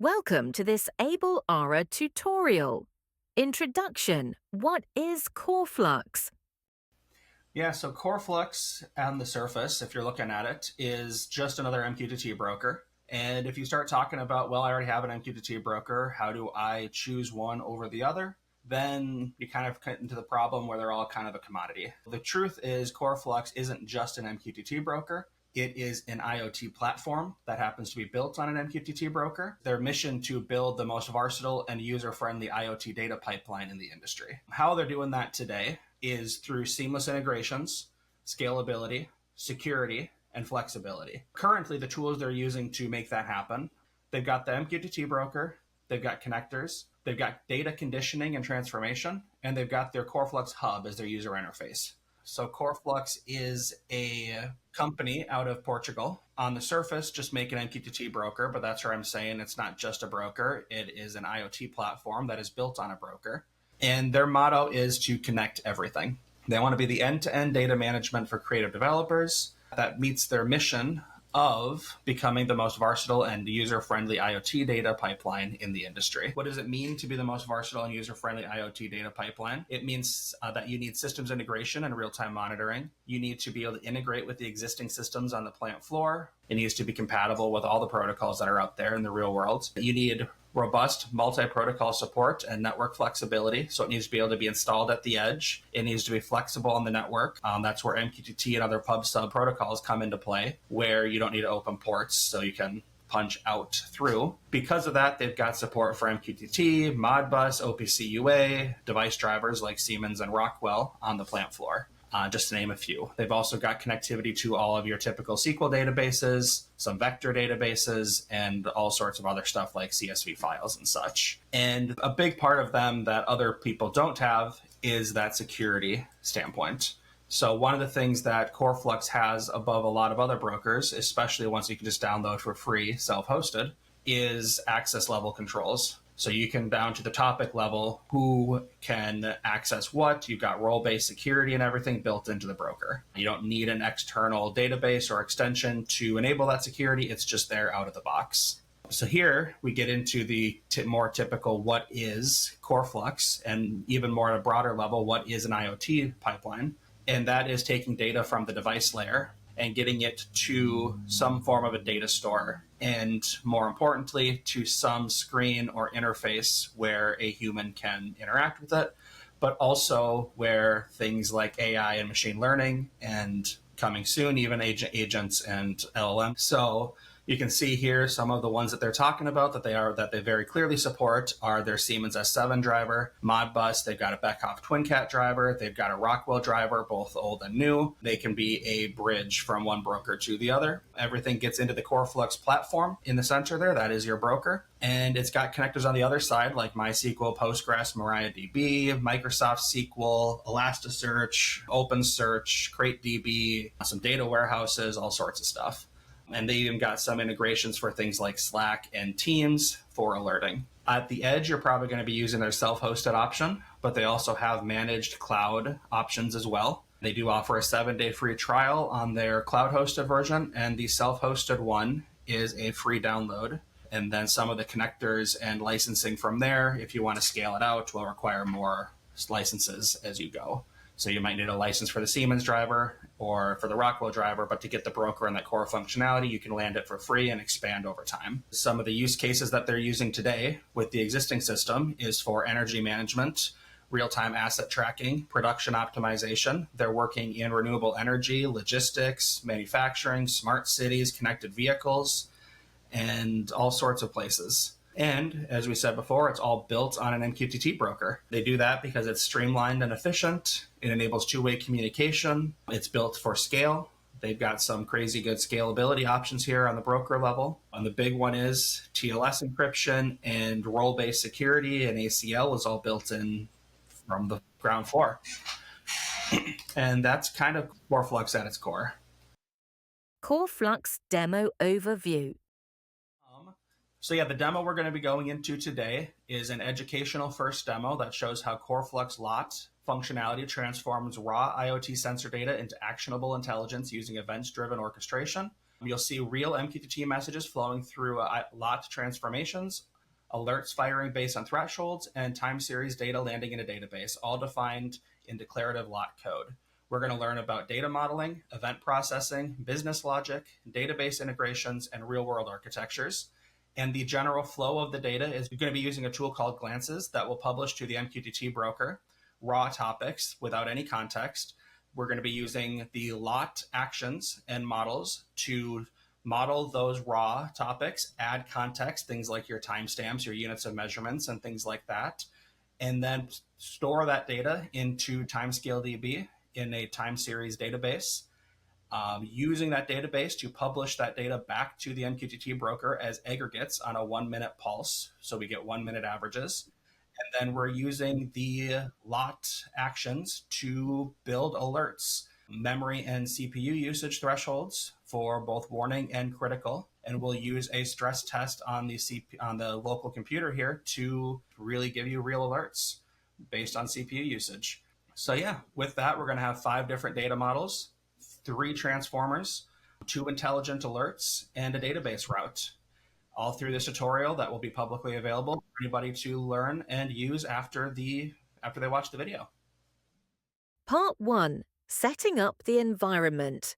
Welcome to this Abelara tutorial. Introduction: what is CoreFlux? Yeah, so CoreFlux on the surface, if you're looking at it, is just another MQTT broker. And if you start talking about, well, I already have an MQTT broker, how do I choose one over the other? Then you kind of get into the problem where they're all kind of a commodity. The truth is CoreFlux isn't just an MQTT broker. It is an IoT platform that happens to be built on an MQTT broker. Their mission to build the most versatile and user-friendly IoT data pipeline in the industry. How they're doing that today is through seamless integrations, scalability, security, and flexibility. Currently, the tools they're using to make that happen, they've got the MQTT broker, they've got connectors, they've got data conditioning and transformation, and they've got their CoreFlux hub as their user interface. So CoreFlux is a company out of Portugal. On the surface, just make an MQTT broker, but that's where I'm saying it's not just a broker. It is an IoT platform that is built on a broker. And their motto is to connect everything. They want to be the end-to-end data management for creative developers that meets their mission of becoming the most versatile and user-friendly IoT data pipeline in the industry. What does it mean to be the most versatile and user-friendly IoT data pipeline? It means that you need systems integration and real-time monitoring. You need to be able to integrate with the existing systems on the plant floor. It needs to be compatible with all the protocols that are out there in the real world. You need robust multi-protocol support and network flexibility. So it needs to be able to be installed at the edge. It needs to be flexible on the network. That's where MQTT and other pub sub protocols come into play, where you don't need to open ports so you can punch out through. Because of that, they've got support for MQTT, Modbus, OPC UA, device drivers like Siemens and Rockwell on the plant floor. Just to name a few. They've also got connectivity to all of your typical SQL databases, some vector databases, and all sorts of other stuff like CSV files and such. And a big part of them that other people don't have is that security standpoint. So one of the things that CoreFlux has above a lot of other brokers, especially ones you can just download for free, self-hosted, is access level controls. So you can down to the topic level, who can access what. You've got role-based security and everything built into the broker. You don't need an external database or extension to enable that security. It's just there out of the box. So here we get into the more typical what is CoreFlux, and even more at a broader level, what is an IoT pipeline. And that is taking data from the device layer and getting it to some form of a data store, and more importantly, to some screen or interface where a human can interact with it, but also where things like AI and machine learning, and coming soon, even agents and LLM. So you can see here some of the ones that they're talking about that they very clearly support are their Siemens S7 driver, Modbus. They've got a Beckhoff TwinCat driver. They've got a Rockwell driver, both old and new. They can be a bridge from one broker to the other. Everything gets into the CoreFlux platform in the center there. That is your broker. And it's got connectors on the other side like MySQL, Postgres, MariaDB, Microsoft SQL, Elasticsearch, OpenSearch, CrateDB, some data warehouses, all sorts of stuff. And they even got some integrations for things like Slack and Teams for alerting. At the edge, you're probably going to be using their self-hosted option, but they also have managed cloud options as well. They do offer a 7-day free trial on their cloud-hosted version, and the self-hosted one is a free download. And then some of the connectors and licensing from there, if you want to scale it out, will require more licenses as you go. So you might need a license for the Siemens driver or for the Rockwell driver, but to get the broker and that core functionality, you can land it for free and expand over time. Some of the use cases that they're using today with the existing system is for energy management, real-time asset tracking, production optimization. They're working in renewable energy, logistics, manufacturing, smart cities, connected vehicles, and all sorts of places. And as we said before, it's all built on an MQTT broker. They do that because it's streamlined and efficient. It enables two-way communication. It's built for scale. They've got some crazy good scalability options here on the broker level. And the big one is TLS encryption and role-based security, and ACL is all built in from the ground floor. And that's kind of CoreFlux at its core. CoreFlux demo overview. So yeah, the demo we're going to be going into today is an educational first demo that shows how CoreFlux LOT functionality transforms raw IoT sensor data into actionable intelligence using events-driven orchestration. You'll see real MQTT messages flowing through lot transformations, alerts firing based on thresholds, and time series data landing in a database, all defined in declarative lot code. We're going to learn about data modeling, event processing, business logic, database integrations, and real-world architectures. And the general flow of the data is going to be using a tool called Glances that will publish to the MQTT broker raw topics without any context. We're going to be using the lot actions and models to model those raw topics, add context, things like your timestamps, your units of measurements, and things like that, and then store that data into TimescaleDB in a time series database, using that database to publish that data back to the MQTT broker as aggregates on a 1-minute pulse. So we get 1-minute averages. And then we're using the lot actions to build alerts, memory and CPU usage thresholds for both warning and critical. And we'll use a stress test on the local computer here to really give you real alerts based on CPU usage. So yeah, with that, we're going to have 5 different data models, 3 transformers, 2 intelligent alerts, and a database route, all through this tutorial that will be publicly available for anybody to learn and use after they watch the video. Part 1. Setting up the environment.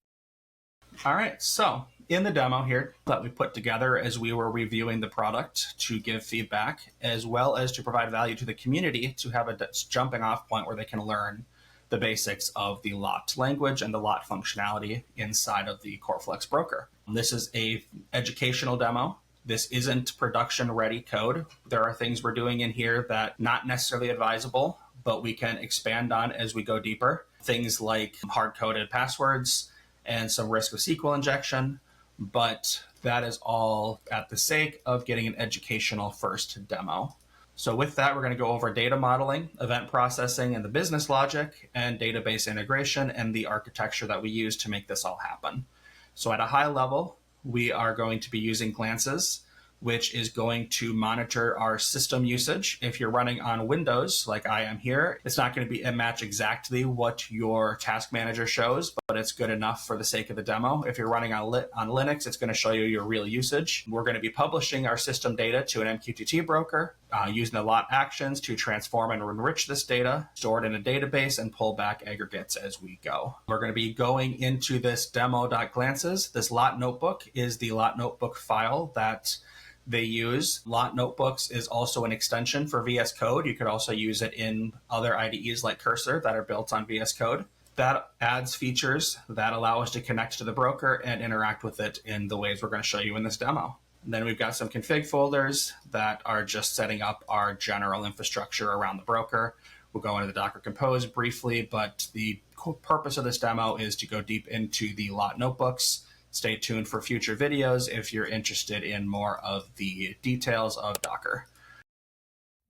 All right, so in the demo here that we put together as we were reviewing the product to give feedback, as well as to provide value to the community to have a jumping off point where they can learn the basics of the lot language and the lot functionality inside of the CoreFlux broker. This is a educational demo. This isn't production ready code. There are things we're doing in here that not necessarily advisable, but we can expand on as we go deeper. Things like hard-coded passwords and some risk of SQL injection, but that is all at the sake of getting an educational first demo. So with that, we're going to go over data modeling, event processing, and the business logic, and database integration, and the architecture that we use to make this all happen. So at a high level, we are going to be using Glances, which is going to monitor our system usage. If you're running on Windows, like I am here, it's not going to be match exactly what your task manager shows, but it's good enough for the sake of the demo. If you're running on Linux, it's going to show you your real usage. We're going to be publishing our system data to an MQTT broker, using the lot actions to transform and enrich this data, store it in a database, and pull back aggregates as we go. We're going to be going into this demo.glances. This lot notebook is the lot notebook file that they use. Lot notebooks is also an extension for VS Code. You could also use it in other IDEs like Cursor that are built on VS Code. That adds features that allow us to connect to the broker and interact with it in the ways we're going to show you in this demo. And then we've got some config folders that are just setting up our general infrastructure around the broker. We'll go into the Docker Compose briefly, but the purpose of this demo is to go deep into the lot notebooks. Stay tuned for future videos if you're interested in more of the details of Docker.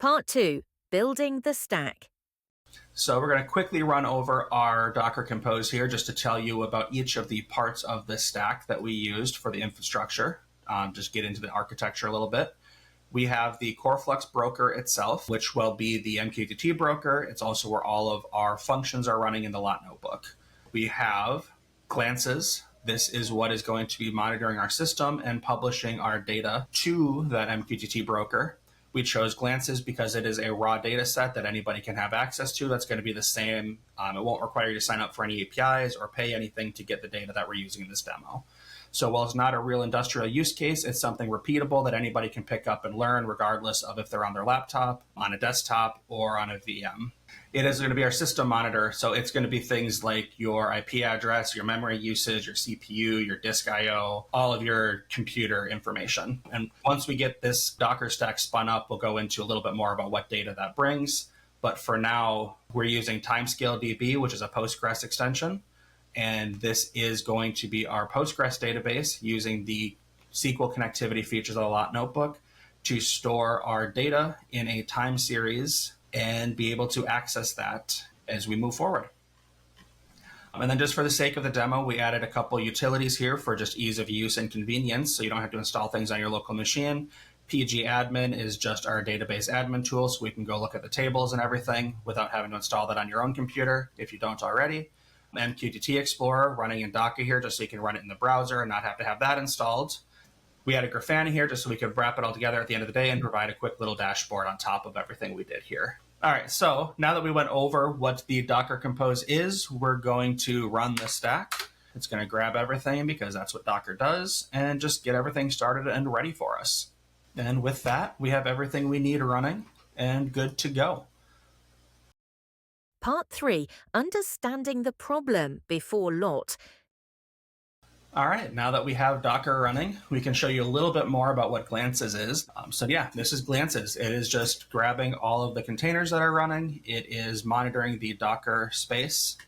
Part 2. Building the stack. So we're going to quickly run over our Docker Compose here just to tell you about each of the parts of the stack that we used for the infrastructure. Just get into the architecture a little bit. We have the CoreFlux broker itself, which will be the MQTT broker. It's also where all of our functions are running in the lot notebook. We have Glances. This is what is going to be monitoring our system and publishing our data to that MQTT broker. We chose Glances because it is a raw data set that anybody can have access to. That's going to be the same. It won't require you to sign up for any APIs or pay anything to get the data that we're using in this demo. So while it's not a real industrial use case, it's something repeatable that anybody can pick up and learn regardless of if they're on their laptop, on a desktop, or on a VM. It is going to be our system monitor, so it's going to be things like your IP address, your memory usage, your CPU, your disk I/O, all of your computer information. And once we get this Docker stack spun up, we'll go into a little bit more about what data that brings. But for now, we're using TimescaleDB, which is a Postgres extension. And this is going to be our Postgres database using the SQL connectivity features of the lot notebook to store our data in a time series and be able to access that as we move forward. And then just for the sake of the demo, we added a couple utilities here for just ease of use and convenience, so you don't have to install things on your local machine. pgadmin is just our database admin tool, so we can go look at the tables and everything without having to install that on your own computer if you don't already. MQTT Explorer running in Docker here just so you can run it in the browser and not have to have that installed. We added Grafana here just so we could wrap it all together at the end of the day and provide a quick little dashboard on top of everything we did here. All right, so now that we went over what the Docker Compose is, we're going to run the stack. It's going to grab everything because that's what Docker does and just get everything started and ready for us. And with that, we have everything we need running and good to go. Part 3. Understanding the problem before lot. All right, now that we have Docker running, we can show you a little bit more about what Glances is. So yeah, this is Glances. It is just grabbing all of the containers that are running. It is monitoring the Docker space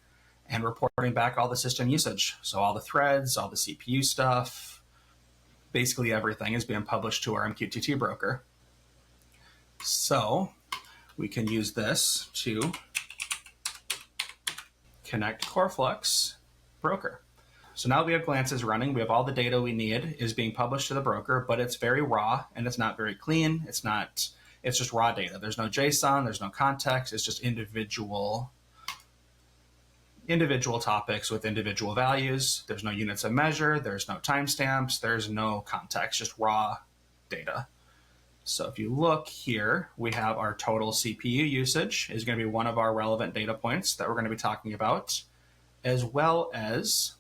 and reporting back all the system usage. So all the threads, all the CPU stuff, basically everything is being published to our MQTT broker. So we can use this to connect CoreFlux broker. So now we have Glances running. We have all the data we need is being published to the broker, but it's very raw and it's not very clean. It's just raw data. There's no JSON, there's no context. It's just individual topics with individual values. There's no units of measure. There's no timestamps. There's no context, just raw data. So if you look here, we have our total CPU usage is going to be one of our relevant data points that we're going to be talking about, as well as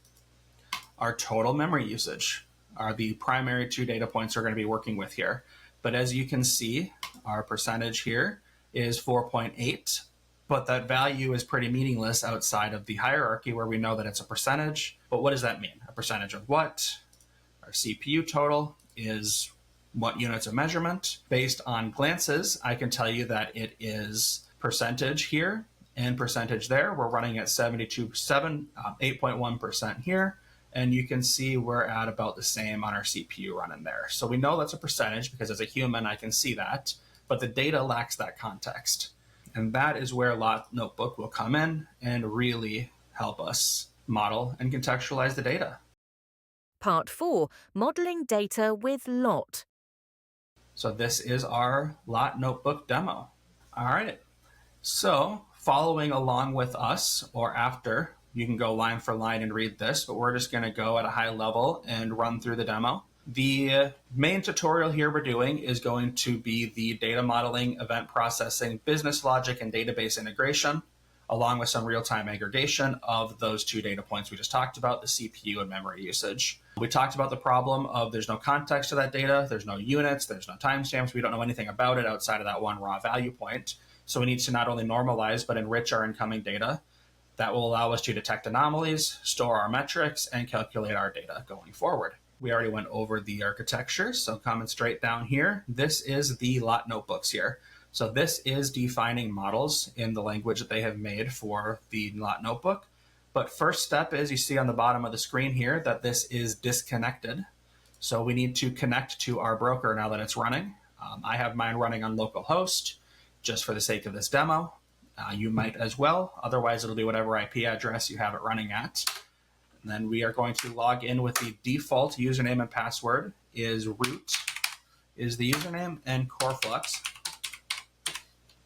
our total memory usage are the primary two data points we're going to be working with here. But as you can see, our percentage here is 4.8, but that value is pretty meaningless outside of the hierarchy where we know that it's a percentage. But what does that mean? A percentage of what? Our CPU total is what units of measurement. Based on Glances, I can tell you that it is percentage here and percentage there. We're running at 8.1% here. And you can see we're at about the same on our CPU running there. So we know that's a percentage because as a human, I can see that, but the data lacks that context. And that is where Lot Notebook will come in and really help us model and contextualize the data. Part 4. Modeling data with lot. So this is our Lot Notebook demo. All right. So following along with us or after, you can go line for line and read this, but we're just going to go at a high level and run through the demo. The main tutorial here we're doing is going to be the data modeling, event processing, business logic, and database integration, along with some real-time aggregation of those two data points we just talked about, the CPU and memory usage. We talked about the problem of there's no context to that data, there's no units, there's no timestamps, we don't know anything about it outside of that one raw value point. So we need to not only normalize, but enrich our incoming data. That will allow us to detect anomalies, store our metrics, and calculate our data going forward. We already went over the architecture, so coming straight down here, this is the Lot Notebooks here. So this is defining models in the language that they have made for the Lot Notebook. But first step is you see on the bottom of the screen here that this is disconnected. So we need to connect to our broker now that it's running. I have mine running on localhost just for the sake of this demo. You might as well. Otherwise, it'll be whatever IP address you have it running at. And then we are going to log in with the default username and password is root is the username and CoreFlux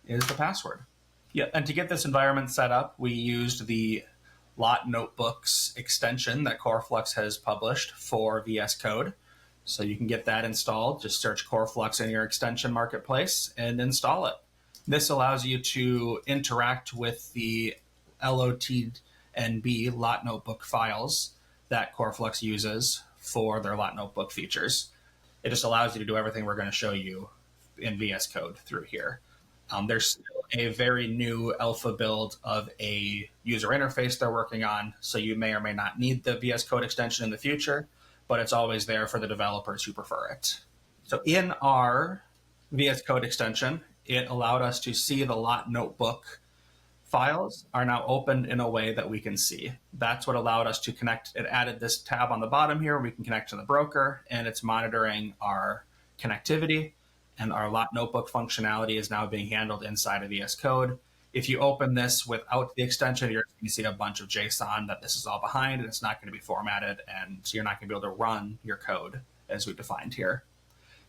is the password. Yeah, and to get this environment set up, we used the Lot Notebooks extension that CoreFlux has published for VS Code. So you can get that installed. Just search CoreFlux in your extension marketplace and install it. This allows you to interact with the LOTNB Lot Notebook files that CoreFlux uses for their Lot Notebook features. It just allows you to do everything we're going to show you in VS Code through here. There's still a very new alpha build of a user interface they're working on, so you may or may not need the VS Code extension in the future, but it's always there for the developers who prefer it. So in our VS Code extension, it allowed us to see the Lot Notebook files are now opened in a way that we can see. That's what allowed us to connect. It added this tab on the bottom here. We can connect to the broker, and it's monitoring our connectivity, and our Lot Notebook functionality is now being handled inside of VS Code. If you open this without the extension, you're going to see a bunch of JSON that this is all behind, and it's not going to be formatted, and you're not going to be able to run your code as we defined here.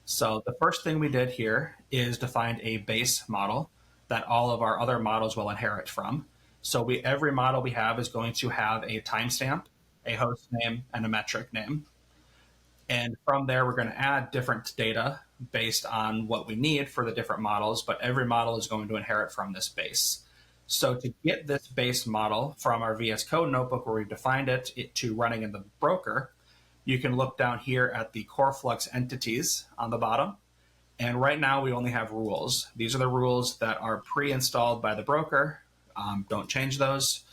So the first thing we did here is defined a base model that all of our other models will inherit from. So every model we have is going to have a timestamp, a host name, and a metric name. And from there, we're going to add different data based on what we need for the different models, but every model is going to inherit from this base. So to get this base model from our VS Code notebook where we've defined it to running in the broker, you can look down here at the CoreFlux entities on the bottom. And right now we only have rules. These are the rules that are pre-installed by the broker. Don't change those.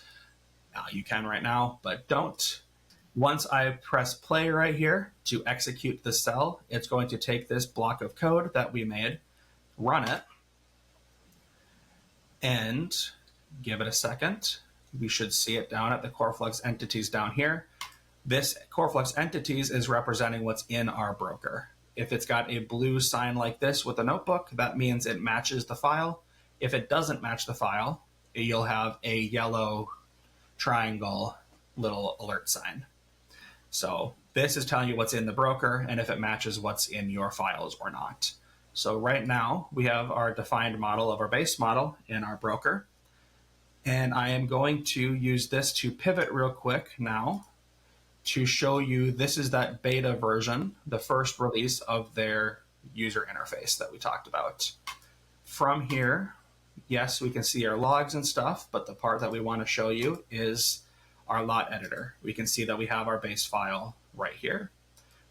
You can right now, but don't. Once I press play right here to execute the cell, it's going to take this block of code that we made, run it, and give it a second. We should see it down at the CoreFlux entities down here. This CoreFlux entities is representing what's in our broker. If it's got a blue sign like this with a notebook, that means it matches the file. If it doesn't match the file, you'll have a yellow triangle little alert sign. So this is telling you what's in the broker and if it matches what's in your files or not. So right now we have our defined model of our base model in our broker. And I am going to use this to pivot real quick now to show you this is that beta version, the first release of their user interface that we talked about. From here, yes, we can see our logs and stuff, but the part that we want to show you is our lot editor. We can see that we have our base file right here.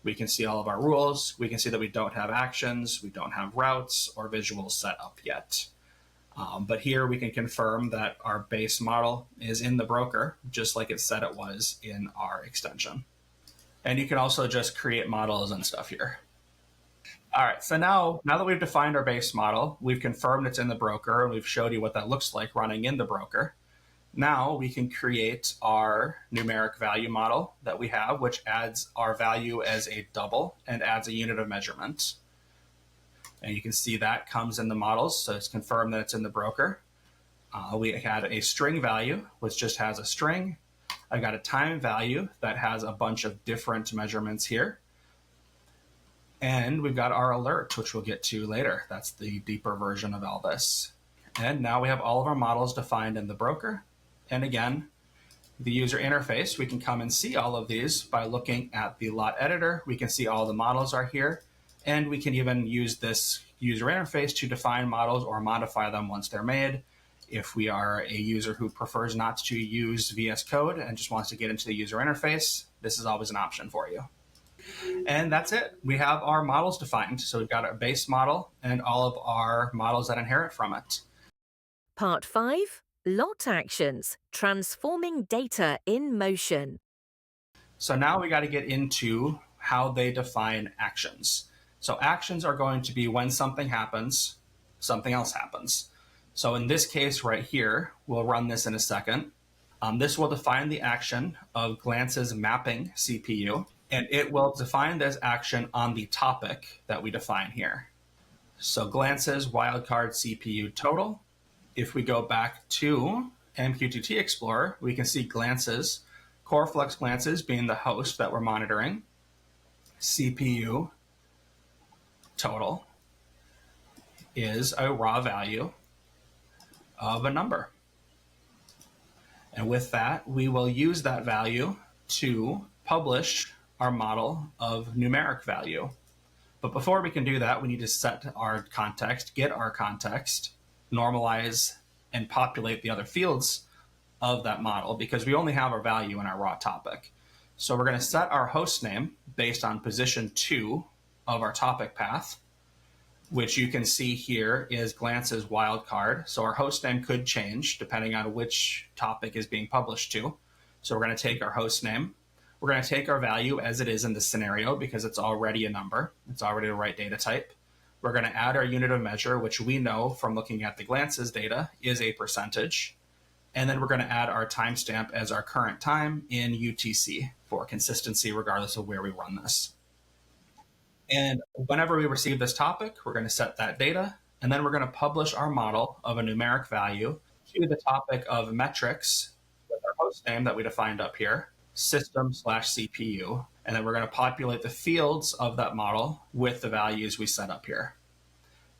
We can see all of our rules. We can see that we don't have actions, we don't have routes or visuals set up yet. But here we can confirm that our base model is in the broker, just like it said it was in our extension. And you can also just create models and stuff here. All right, so now that we've defined our base model, we've confirmed it's in the broker, and we've showed you what that looks like running in the broker. Now we can create our numeric value model that we have, which adds our value as a double and adds a unit of measurement. And you can see that comes in the models, so it's confirmed that it's in the broker. We had a string value, which just has a string. I got a time value that has a bunch of different measurements here. And we've got our alert, which we'll get to later. That's the deeper version of all this. And now we have all of our models defined in the broker. And again, the user interface, we can come and see all of these by looking at the lot editor. We can see all the models are here. And we can even use this user interface to define models or modify them once they're made. If we are a user who prefers not to use VS Code and just wants to get into the user interface, this is always an option for you. And that's it. We have our models defined. So we've got our base model and all of our models that inherit from it. Part 5, Lot Actions, Transforming Data in Motion. So now we got to get into how they define actions. So actions are going to be when something happens, something else happens. So in this case right here, we'll run this in a second. This will define the action of Glance's mapping CPU, and it will define this action on the topic that we define here. So Glance's wildcard CPU total. If we go back to MQTT Explorer, we can see Glance's, CoreFlux Glance's being the host that we're monitoring, CPU total is a raw value of a number. And with that, we will use that value to publish our model of numeric value. But before we can do that, we need to set our context, get our context, normalize, and populate the other fields of that model because we only have our value in our raw topic. So we're going to set our host name based on position 2 of our topic path, which you can see here is Glance's wildcard. So our host name could change depending on which topic is being published to. So we're going to take our host name. We're going to take our value as it is in this scenario because it's already a number. It's already the right data type. We're going to add our unit of measure, which we know from looking at the Glance's data is a percentage. And then we're going to add our timestamp as our current time in UTC for consistency regardless of where we run this. And whenever we receive this topic, we're going to set that data, and then we're going to publish our model of a numeric value to the topic of metrics with our host name that we defined up here, system/CPU, and then we're going to populate the fields of that model with the values we set up here.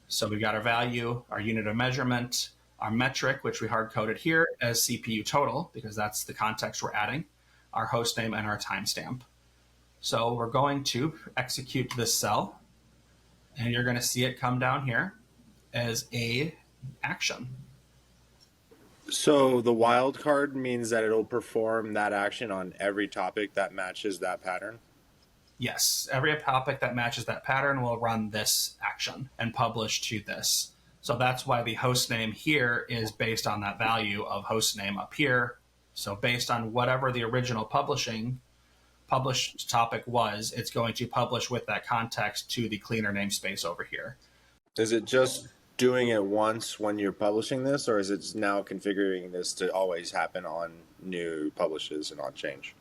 So we've got our value, our unit of measurement, our metric, which we hard-coded here as CPU total, because that's the context we're adding, our host name, and our timestamp. So we're going to execute this cell, and you're going to see it come down here as a action. So the wildcard means that it'll perform that action on every topic that matches that pattern? Yes, every topic that matches that pattern will run this action and publish to this. So that's why the host name here is based on that value of host name up here. So based on whatever the original published topic was, it's going to publish with that context to the cleaner namespace over here. Is it just doing it once when you're publishing this, or is it now configuring this to always happen on new publishes and on change?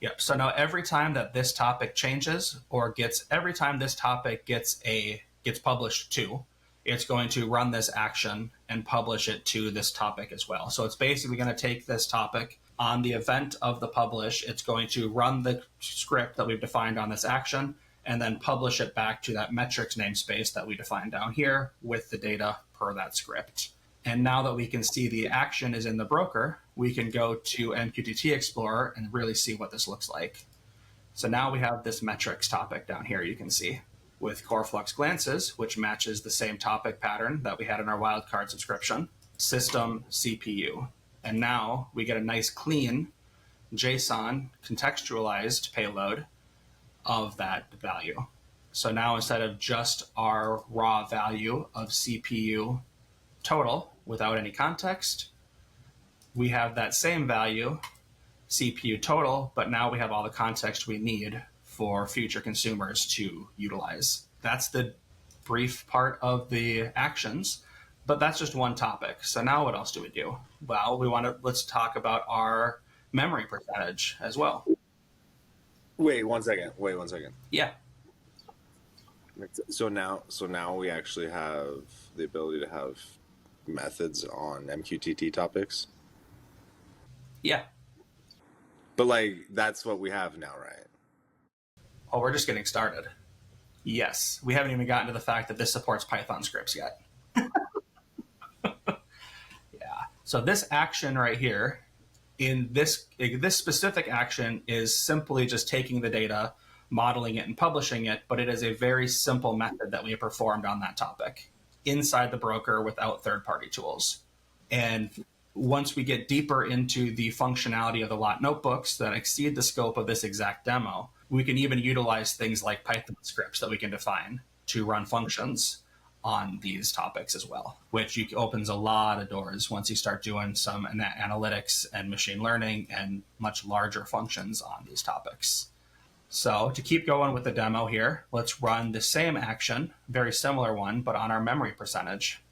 Yep. So now every time that this topic changes or every time this topic gets published to, it's going to run this action and publish it to this topic as well. So it's basically going to take this topic on the event of the publish. It's going to run the script that we've defined on this action and then publish it back to that metrics namespace that we defined down here with the data per that script. And now that we can see the action is in the broker, we can go to MQTT Explorer and really see what this looks like. So now we have this metrics topic down here, you can see, with CoreFlux glances, which matches the same topic pattern that we had in our wildcard subscription, system CPU. And now we get a nice clean JSON contextualized payload of that value. So now instead of just our raw value of CPU total without any context, we have that same value, CPU total, but now we have all the context we need for future consumers to utilize. That's the brief part of the actions, but that's just one topic. So now what else do we do? Well, let's talk about our memory percentage as well. Wait one second. Yeah. So now we actually have the ability to have methods on MQTT topics. Yeah. But that's what we have now, right? Oh, we're just getting started. Yes. We haven't even gotten to the fact that this supports Python scripts yet. Yeah. So this action right here, in this specific action is simply just taking the data, modeling it, and publishing it, but it is a very simple method that we have performed on that topic inside the broker without third-party tools. And once we get deeper into the functionality of the lot notebooks that exceed the scope of this exact demo, we can even utilize things like Python scripts that we can define to run functions on these topics as well, which opens a lot of doors once you start doing some analytics and machine learning and much larger functions on these topics. So to keep going with the demo here, let's run the same action, very similar one, but on our memory percentage.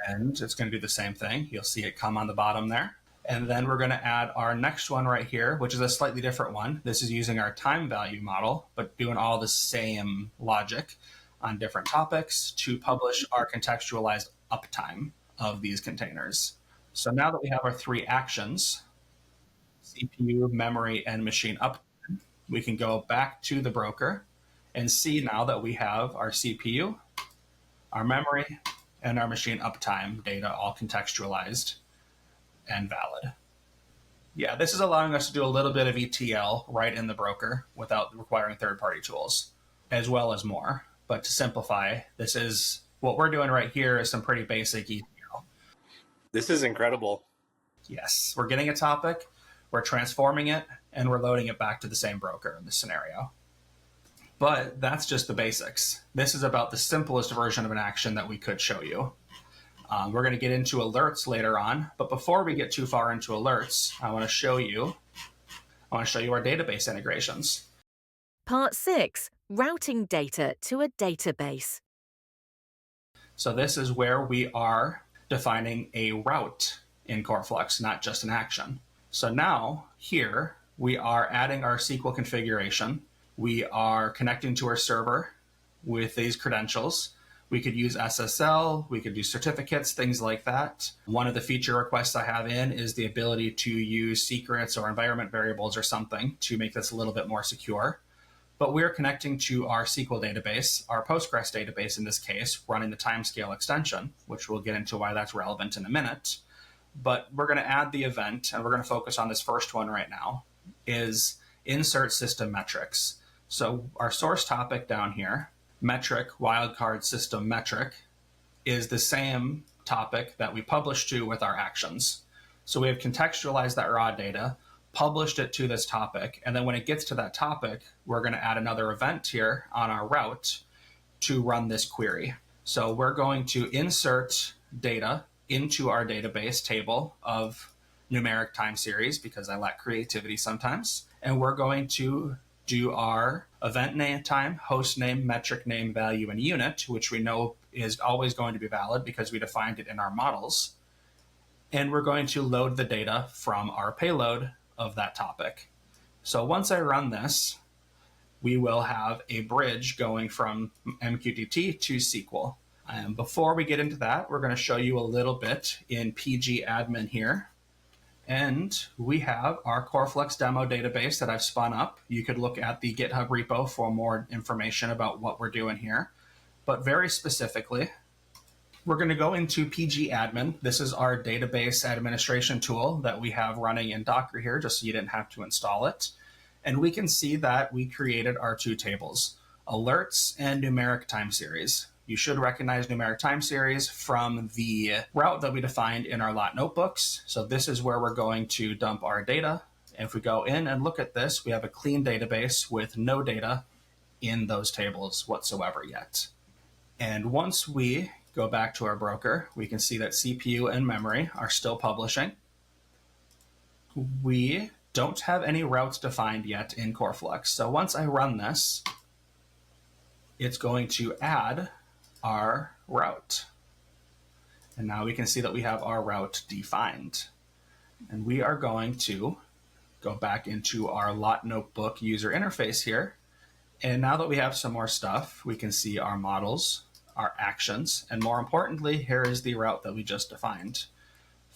And it's going to do the same thing. You'll see it come on the bottom there. And then we're going to add our next one right here, which is a slightly different one. This is using our time value model, but doing all the same logic on different topics to publish our contextualized uptime of these containers. So now that we have our three actions, CPU, memory, and machine uptime, we can go back to the broker and see now that we have our CPU, our memory, and our machine uptime data all contextualized and valid. Yeah, this is allowing us to do a little bit of ETL right in the broker without requiring third-party tools, as well as more. But to simplify, this is what we're doing right here is some pretty basic ETL. This is incredible. Yes, we're getting a topic, we're transforming it, and we're loading it back to the same broker in this scenario. But that's just the basics. This is about the simplest version of an action that we could show you. We're going to get into alerts later on, but before we get too far into alerts, I want to show you our database integrations. Part 6, routing data to a database. So this is where we are defining a route in CoreFlux, not just an action. So now here we are adding our SQL configuration. We are connecting to our server with these credentials. We could use SSL, we could do certificates, things like that. One of the feature requests I have in is the ability to use secrets or environment variables or something to make this a little bit more secure. But we're connecting to our SQL database, our Postgres database in this case, running the timescale extension, which we'll get into why that's relevant in a minute. but we're going to add the event, and we're going to focus on this first one right now, is insert system metrics. So our source topic down here, metric wildcard system metric, is the same topic that we publish to with our actions. So we have contextualized that raw data, published it to this topic, and then when it gets to that topic, we're going to add another event here on our route to run this query. So we're going to insert data into our database table of numeric time series, because I lack creativity sometimes, and we're going to do our event name time, host name, metric name, value, and unit, which we know is always going to be valid because we defined it in our models. And we're going to load the data from our payload of that topic. So once I run this, we will have a bridge going from MQTT to SQL. And before we get into that, we're going to show you a little bit in PG admin here. And we have our CoreFlux demo database that I've spun up. You could look at the GitHub repo for more information about what we're doing here. But very specifically, we're going to go into PG admin. This is our database administration tool that we have running in Docker here, just so you didn't have to install it. And we can see that we created our two tables, alerts and numeric time series. You should recognize numeric time series from the route that we defined in our lot notebooks. So this is where we're going to dump our data. And if we go in and look at this, we have a clean database with no data in those tables whatsoever yet. And once we go back to our broker, we can see that CPU and memory are still publishing. We don't have any routes defined yet in CoreFlux. So once I run this, it's going to add our route. And now we can see that we have our route defined. And we are going to go back into our lot notebook user interface here. And now that we have some more stuff, we can see our models, our actions, and more importantly, here is the route that we just defined.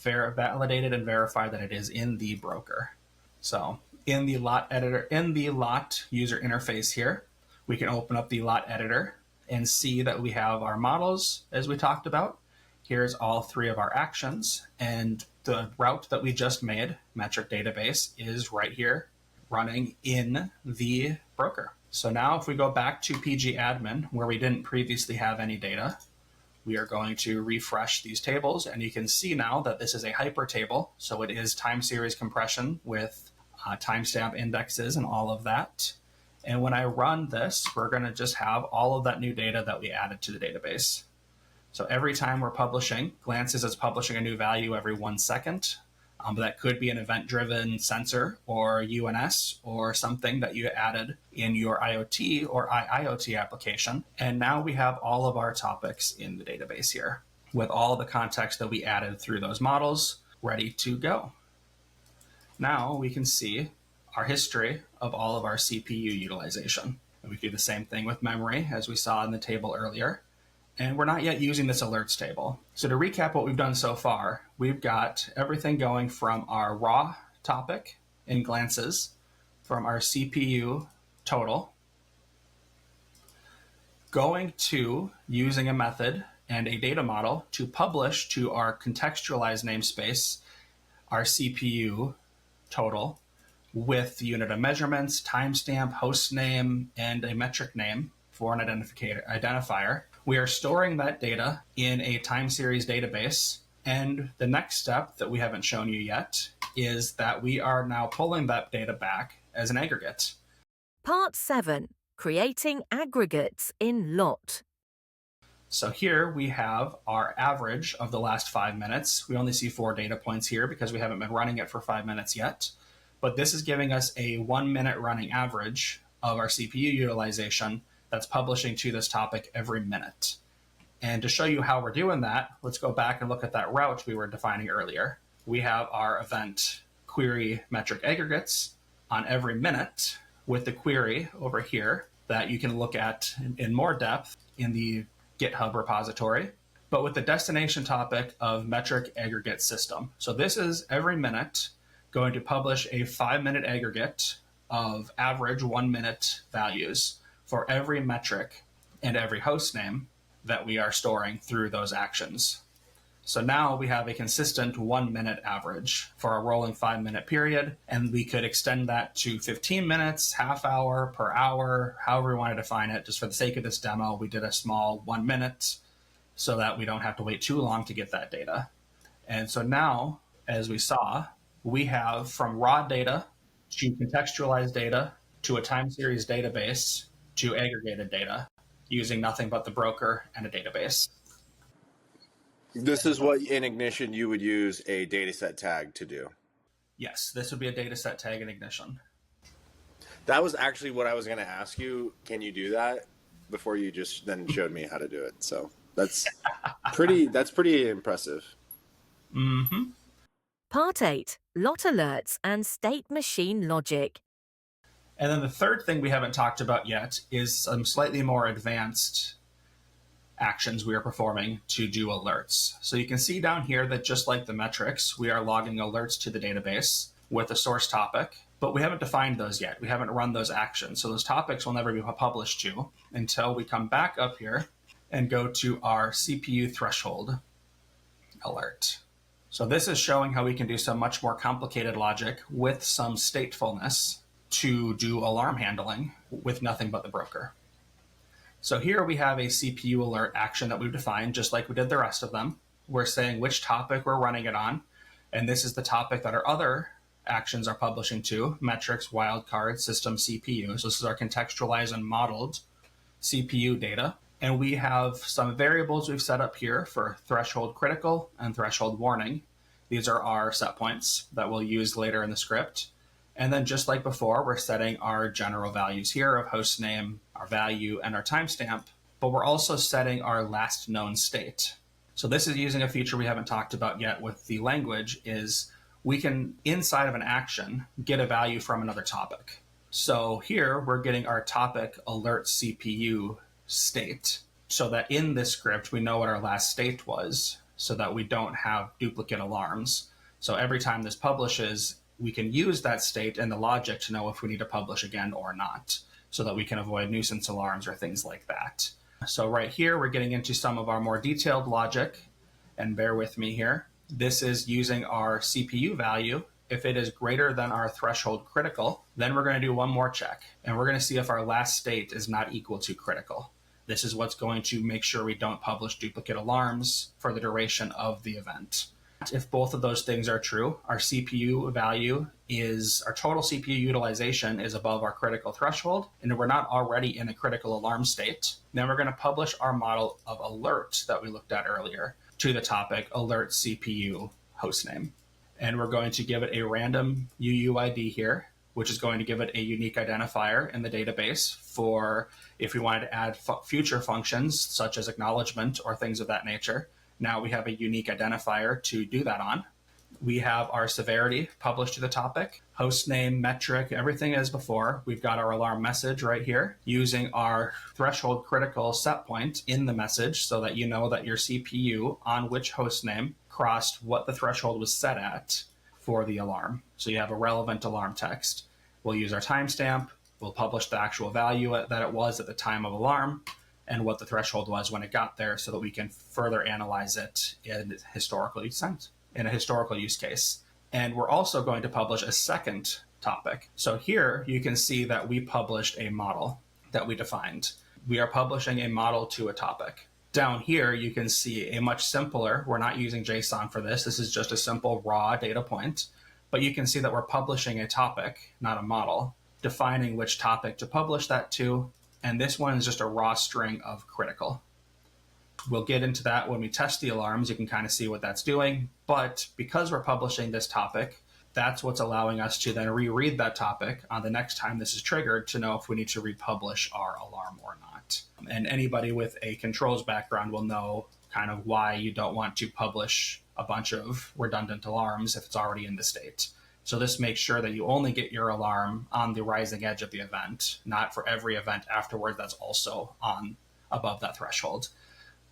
Validated and verify that it is in the broker. So in the lot editor, in the lot user interface here, we can open up the lot editor and see that we have our models as we talked about. Here's all three of our actions, and the route that we just made, metric database, is right here running in the broker. So now if we go back to PG admin where we didn't previously have any data, we are going to refresh these tables, and you can see now that this is a hyper table. So it is time series compression with timestamp indexes and all of that. And when I run this, we're going to just have all of that new data that we added to the database. So every time we're publishing, Glances is publishing a new value every 1 second. That could be an event-driven sensor or UNS or something that you added in your IoT or IIoT application. And now we have all of our topics in the database here with all the context that we added through those models ready to go. Now we can see our history of all of our CPU utilization. And we do the same thing with memory as we saw in the table earlier. And we're not yet using this alerts table. So to recap what we've done so far, we've got everything going from our raw topic in Glances, from our CPU total, going to using a method and a data model to publish to our contextualized namespace our CPU total with the unit of measurements, timestamp, host name, and a metric name for an identifier. We are storing that data in a time series database. And the next step that we haven't shown you yet is that we are now pulling that data back as an aggregate. Part 7. Creating aggregates in LOT. So here we have our average of the last 5 minutes. We only see 4 data points here because we haven't been running it for 5 minutes yet. But this is giving us a 1 minute running average of our CPU utilization that's publishing to this topic every minute. And to show you how we're doing that, let's go back and look at that route we were defining earlier. We have our event query metric aggregates on every minute with the query over here that you can look at in more depth in the GitHub repository, but with the destination topic of metric aggregate system. So this is every minute going to publish a 5-minute aggregate of average 1 minute values for every metric and every host name that we are storing through those actions. So now we have a consistent 1 minute average for a rolling 5-minute period, and we could extend that to 15 minutes, half hour, per hour, however we want to define it. Just for the sake of this demo, we did a small 1 minute so that we don't have to wait too long to get that data. And so now, as we saw, we have from raw data to contextualized data to a time series database to aggregated data using nothing but the broker and a database. This is what in Ignition you would use a dataset tag to do. Yes, this would be a dataset tag in Ignition. That was actually what I was going to ask you. Can you do that? Before you just then showed me how to do it. So that's pretty impressive. Mm-hmm. Part 8, Lot Alerts and State Machine Logic. And then the third thing we haven't talked about yet is some slightly more advanced actions we are performing to do alerts. So you can see down here that just like the metrics, we are logging alerts to the database with a source topic, but we haven't defined those yet. We haven't run those actions. So those topics will never be published to until we come back up here and go to our CPU threshold alert. So this is showing how we can do some much more complicated logic with some statefulness to do alarm handling with nothing but the broker. So here we have a CPU alert action that we've defined, just like we did the rest of them. We're saying which topic we're running it on, and this is the topic that our other actions are publishing to, metrics, wildcard, system, CPU. So this is our contextualized and modeled CPU data. And we have some variables we've set up here for threshold critical and threshold warning. These are our set points that we'll use later in the script. And then just like before, we're setting our general values here of host name, our value, and our timestamp, but we're also setting our last known state. So this is using a feature we haven't talked about yet with the language is we can, inside of an action, get a value from another topic. So here we're getting our topic alert CPU state so that in this script, we know what our last state was so that we don't have duplicate alarms. So every time this publishes, we can use that state and the logic to know if we need to publish again or not, so that we can avoid nuisance alarms or things like that. So right here, we're getting into some of our more detailed logic, and bear with me here. This is using our CPU value. If it is greater than our threshold critical, then we're going to do one more check, and we're going to see if our last state is not equal to critical. This is what's going to make sure we don't publish duplicate alarms for the duration of the event. If both of those things are true, our CPU value is, our total CPU utilization is above our critical threshold, and we're not already in a critical alarm state, then we're going to publish our model of alert that we looked at earlier to the topic alert CPU hostname. And we're going to give it a random UUID here, which is going to give it a unique identifier in the database for if we wanted to add future functions such as acknowledgement or things of that nature. Now we have a unique identifier to do that on. We have our severity published to the topic, host name, metric, everything as before. We've got our alarm message right here using our threshold critical set point in the message so that you know that your CPU on which host name crossed what the threshold was set at for the alarm. So you have a relevant alarm text. We'll use our timestamp. We'll publish the actual value that it was at the time of alarm and what the threshold was when it got there so that we can further analyze it in a historical use case. And we're also going to publish a second topic. So here you can see that we published a model that we defined. We are publishing a model to a topic. Down here, you can see a much simpler, we're not using JSON for this. This is just a simple raw data point, but you can see that we're publishing a topic, not a model, defining which topic to publish that to. And this one is just a raw string of critical. We'll get into that when we test the alarms. You can kind of see what that's doing. But because we're publishing this topic, that's what's allowing us to then reread that topic on the next time this is triggered to know if we need to republish our alarm or not. And anybody with a controls background will know kind of why you don't want to publish a bunch of redundant alarms if it's already in the state. So this makes sure that you only get your alarm on the rising edge of the event, not for every event afterward that's also on above that threshold.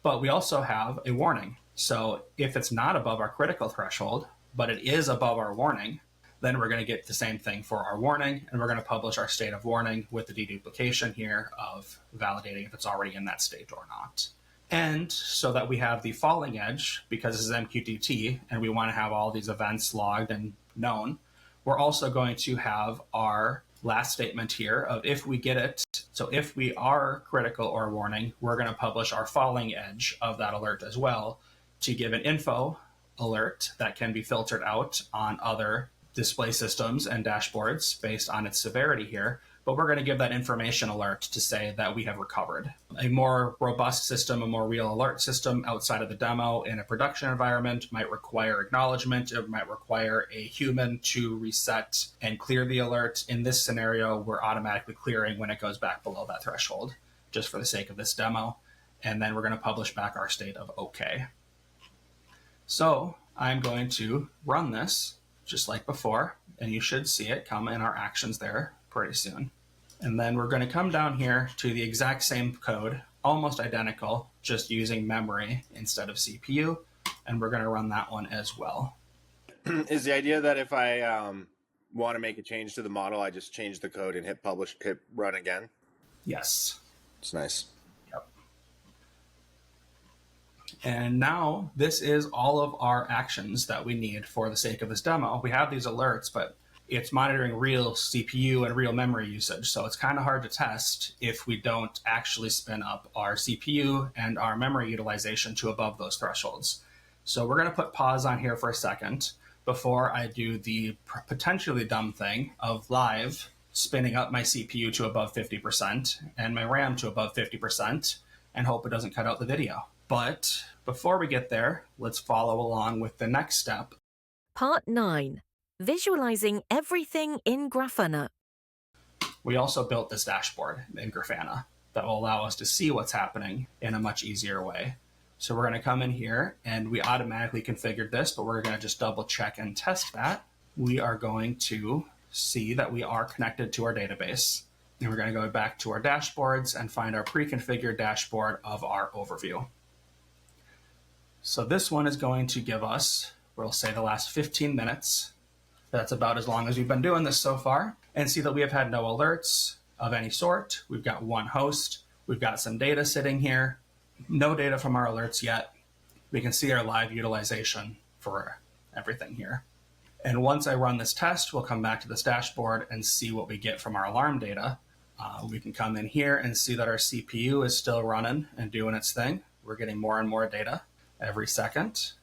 But we also have a warning. So if it's not above our critical threshold, but it is above our warning, then we're going to get the same thing for our warning, and we're going to publish our state of warning with the deduplication here of validating if it's already in that state or not. And so that we have the falling edge, because this is MQTT and we want to have all these events logged and known, we're also going to have our last statement here of if we get it. So if we are critical or warning, we're going to publish our falling edge of that alert as well to give an info alert that can be filtered out on other display systems and dashboards based on its severity here. But we're going to give that information alert to say that we have recovered. A more robust system, a more real alert system outside of the demo in a production environment might require acknowledgement. It might require a human to reset and clear the alert. In this scenario, we're automatically clearing when it goes back below that threshold, just for the sake of this demo. And then we're going to publish back our state of OK. So I'm going to run this just like before, and you should see it come in our actions there pretty soon. And then we're going to come down here to the exact same code, almost identical, just using memory instead of CPU. And we're going to run that one as well. Is the idea that if I want to make a change to the model, I just change the code and hit publish, hit run again? Yes. It's nice. Yep. And now this is all of our actions that we need for the sake of this demo. We have these alerts, but it's monitoring real CPU and real memory usage. So it's kind of hard to test if we don't actually spin up our CPU and our memory utilization to above those thresholds. So we're going to put pause on here for a second before I do the potentially dumb thing of live spinning up my CPU to above 50% and my RAM to above 50% and hope it doesn't cut out the video. But before we get there, let's follow along with the next step. Part 9. Visualizing everything in Grafana. We also built this dashboard in Grafana that will allow us to see what's happening in a much easier way. So we're going to come in here and we automatically configured this, but we're going to just double check and test that. We are going to see that we are connected to our database. And we're going to go back to our dashboards and find our pre-configured dashboard of our overview. So this one is going to give us, we'll say the last 15 minutes. That's about as long as we've been doing this so far. And see that we have had no alerts of any sort. We've got one host. We've got some data sitting here. No data from our alerts yet. We can see our live utilization for everything here. And once I run this test, we'll come back to this dashboard and see what we get from our alarm data. We can come in here and see that our CPU is still running and doing its thing. We're getting more and more data every second.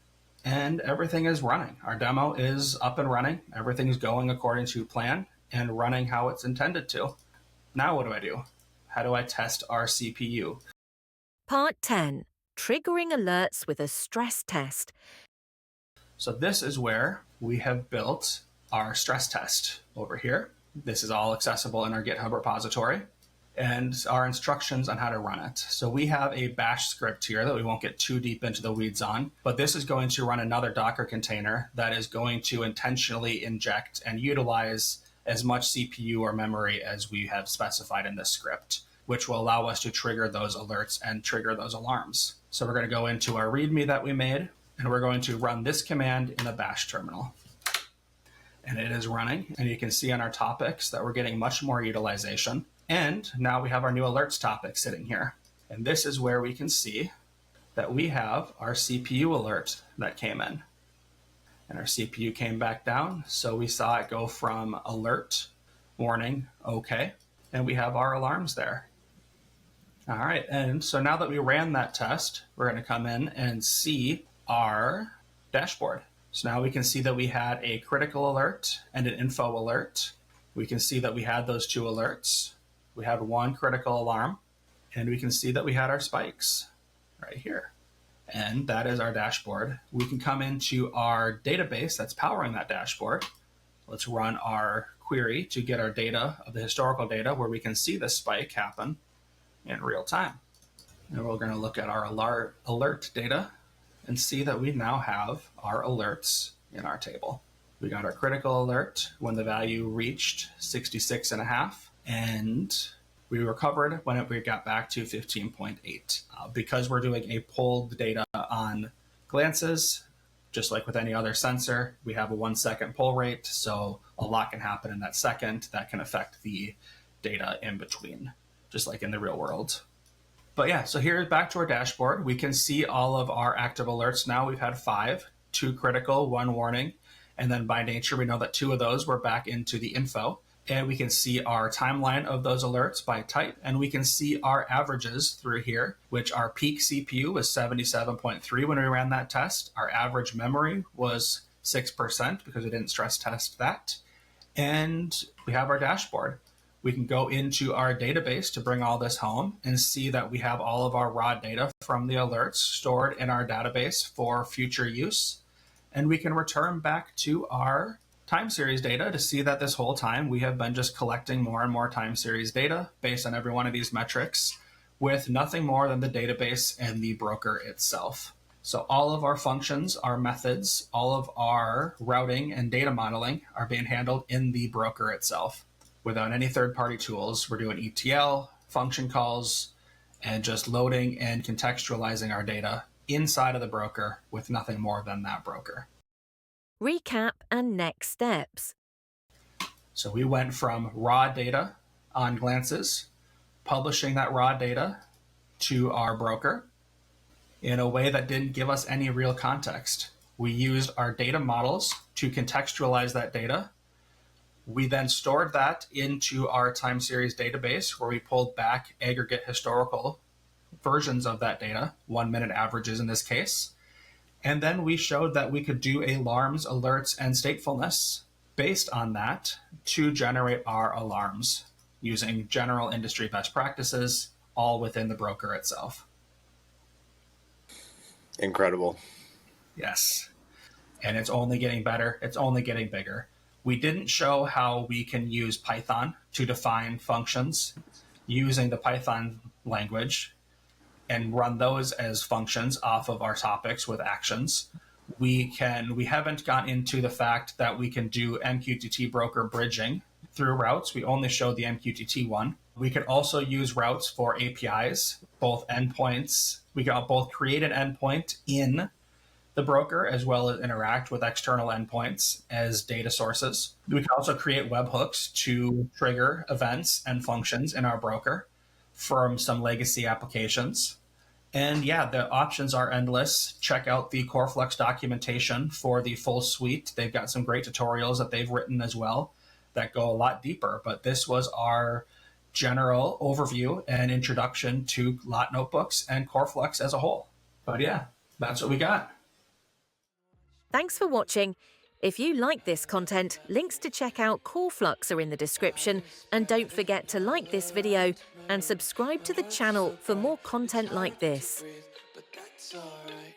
And everything is running. Our demo is up and running. Everything is going according to plan and running how it's intended to. Now what do? How do I test our CPU? Part 10. Triggering alerts with a stress test. So this is where we have built our stress test over here. This is all accessible in our GitHub repository and our instructions on how to run it. So we have a bash script here that we won't get too deep into the weeds on, but this is going to run another Docker container that is going to intentionally inject and utilize as much CPU or memory as we have specified in this script, which will allow us to trigger those alerts and trigger those alarms. So we're going to go into our README that we made, and we're going to run this command in a bash terminal. And it is running, and you can see on our topics that we're getting much more utilization. And now we have our new alerts topic sitting here. And this is where we can see that we have our CPU alert that came in. And our CPU came back down, so we saw it go from alert, warning, okay, and we have our alarms there. All right, and so now that we ran that test, we're going to come in and see our dashboard. So now we can see that we had a critical alert and an info alert. We can see that we had those two alerts. We had one critical alarm, and we can see that we had our spikes right here. And that is our dashboard. We can come into our database that's powering that dashboard. Let's run our query to get our data of the historical data where we can see the spike happen in real time. And we're going to look at our alert data and see that we now have our alerts in our table. We got our critical alert when the value reached 66.5, and we recovered when we got back to 15.8. Because we're doing a pulled data on glances, just like with any other sensor, we have a 1 second pull rate, so a lot can happen in that second that can affect the data in between, just like in the real world. But yeah, so here's back to our dashboard. We can see all of our active alerts now. We've had 5, 2 critical, 1 warning. And then by nature, we know that 2 of those were back into the info. And we can see our timeline of those alerts by type. And we can see our averages through here, which our peak CPU was 77.3 when we ran that test. Our average memory was 6% because we didn't stress test that. And we have our dashboard. We can go into our database to bring all this home and see that we have all of our raw data from the alerts stored in our database for future use. And we can return back to our time series data to see that this whole time we have been just collecting more and more time series data based on every one of these metrics with nothing more than the database and the broker itself. So all of our functions, our methods, all of our routing and data modeling are being handled in the broker itself. Without any third-party tools, we're doing ETL, function calls, and just loading and contextualizing our data inside of the broker with nothing more than that broker. Recap and next steps. So we went from raw data on glances, publishing that raw data to our broker in a way that didn't give us any real context. We used our data models to contextualize that data. We then stored that into our time series database where we pulled back aggregate historical versions of that data, 1 minute averages in this case. And then we showed that we could do alarms, alerts, and statefulness based on that to generate our alarms using general industry best practices, all within the broker itself. Incredible. Yes. And it's only getting better. It's only getting bigger. We didn't show how we can use Python to define functions using the Python language and run those as functions off of our topics with actions. We haven't gotten into the fact that we can do MQTT broker bridging through routes. We only showed the MQTT one. We could also use routes for APIs, both endpoints. We can both create an endpoint in the broker as well as interact with external endpoints as data sources. We can also create webhooks to trigger events and functions in our broker from some legacy applications. And yeah, the options are endless. Check out the CoreFlux documentation for the full suite. They've got some great tutorials that they've written as well that go a lot deeper. But this was our general overview and introduction to Lot Notebooks and CoreFlux as a whole. But yeah, that's what we got. Thanks for watching. If you like this content, links to check out CoreFlux are in the description, and don't forget to like this video and subscribe to the channel for more content like this. But that's alright.